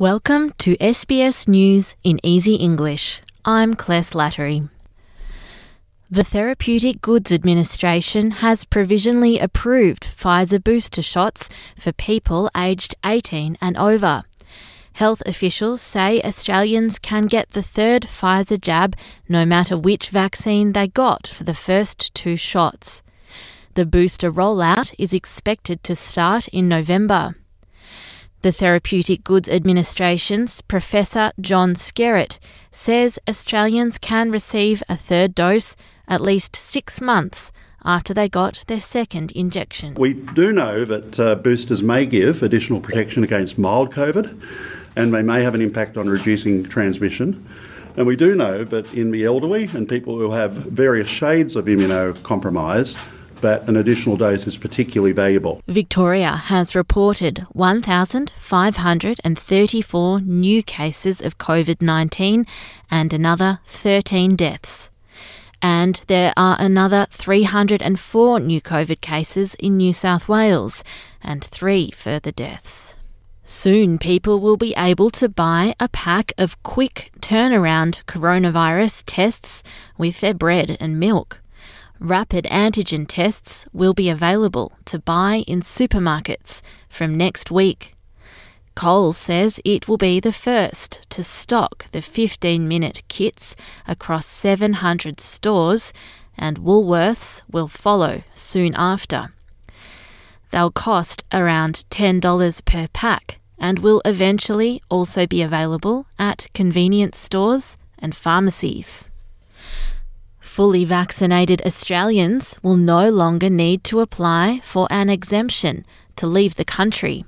Welcome to SBS News in Easy English. I'm Claire Slattery. The Therapeutic Goods Administration has provisionally approved Pfizer booster shots for people aged 18 and over. Health officials say Australians can get the third Pfizer jab no matter which vaccine they got for the first two shots. The booster rollout is expected to start in November. The Therapeutic Goods Administration's Professor John Skerritt says Australians can receive a third dose at least 6 months after they got their second injection. We do know that boosters may give additional protection against mild COVID, and they may have an impact on reducing transmission. And we do know that in the elderly and people who have various shades of immunocompromise, that an additional dose is particularly valuable. Victoria has reported 1,534 new cases of COVID-19 and another 13 deaths. And there are another 304 new COVID cases in New South Wales and 3 further deaths. Soon people will be able to buy a pack of quick turnaround coronavirus tests with their bread and milk. Rapid antigen tests will be available to buy in supermarkets from next week. Coles says it will be the first to stock the 15-minute kits across 700 stores, and Woolworths will follow soon after. They'll cost around $10 per pack and will eventually also be available at convenience stores and pharmacies. Fully vaccinated Australians will no longer need to apply for an exemption to leave the country.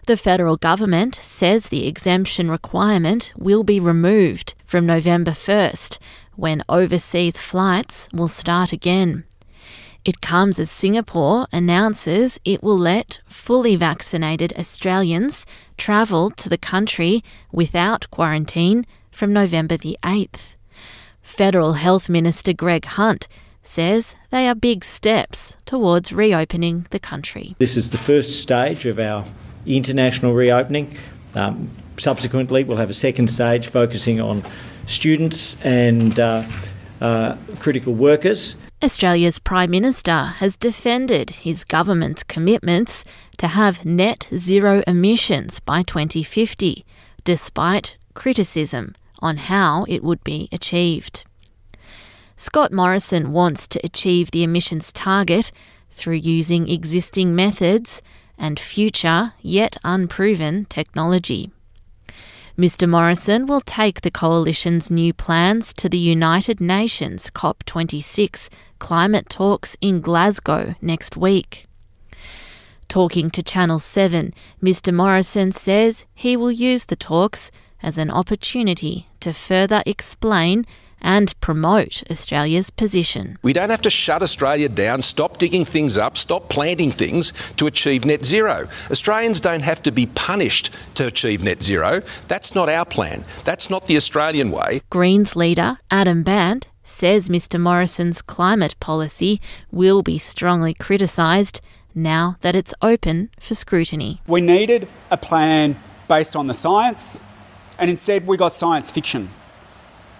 The federal government says the exemption requirement will be removed from November 1st, when overseas flights will start again. It comes as Singapore announces it will let fully vaccinated Australians travel to the country without quarantine from November the 8th. Federal Health Minister Greg Hunt says they are big steps towards reopening the country. This is the first stage of our international reopening. Subsequently, we'll have a second stage focusing on students and critical workers. Australia's Prime Minister has defended his government's commitments to have net zero emissions by 2050, despite criticism on how it would be achieved. Scott Morrison wants to achieve the emissions target through using existing methods and future, yet unproven, technology. Mr Morrison will take the coalition's new plans to the United Nations COP26 climate talks in Glasgow next week. Talking to Channel 7, Mr Morrison says he will use the talks as an opportunity to further explain and promote Australia's position. We don't have to shut Australia down, stop digging things up, stop planting things to achieve net zero. Australians don't have to be punished to achieve net zero. That's not our plan. That's not the Australian way. Greens leader Adam Bandt says Mr Morrison's climate policy will be strongly criticised now that it's open for scrutiny. We needed a plan based on the science, and instead we got science fiction.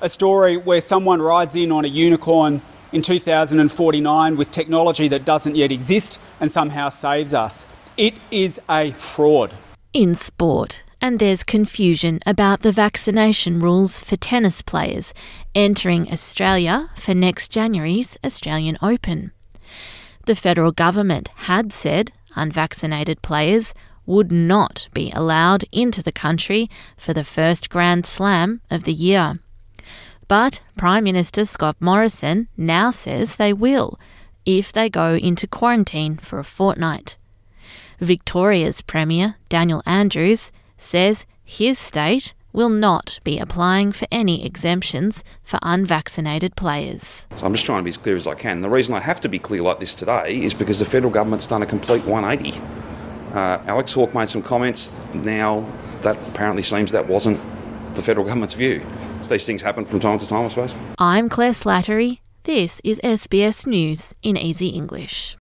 A story where someone rides in on a unicorn in 2049 with technology that doesn't yet exist and somehow saves us. It is a fraud. In sport, and there's confusion about the vaccination rules for tennis players entering Australia for next January's Australian Open. The federal government had said unvaccinated players would not be allowed into the country for the first Grand Slam of the year. But Prime Minister Scott Morrison now says they will, if they go into quarantine for a fortnight. Victoria's Premier, Daniel Andrews, says his state will not be applying for any exemptions for unvaccinated players. So I'm just trying to be as clear as I can. The reason I have to be clear like this today is because the federal government's done a complete 180. Alex Hawke made some comments. Now that apparently seems that wasn't the federal government's view. These things happen from time to time, I suppose. I'm Claire Slattery. This is SBS News in Easy English.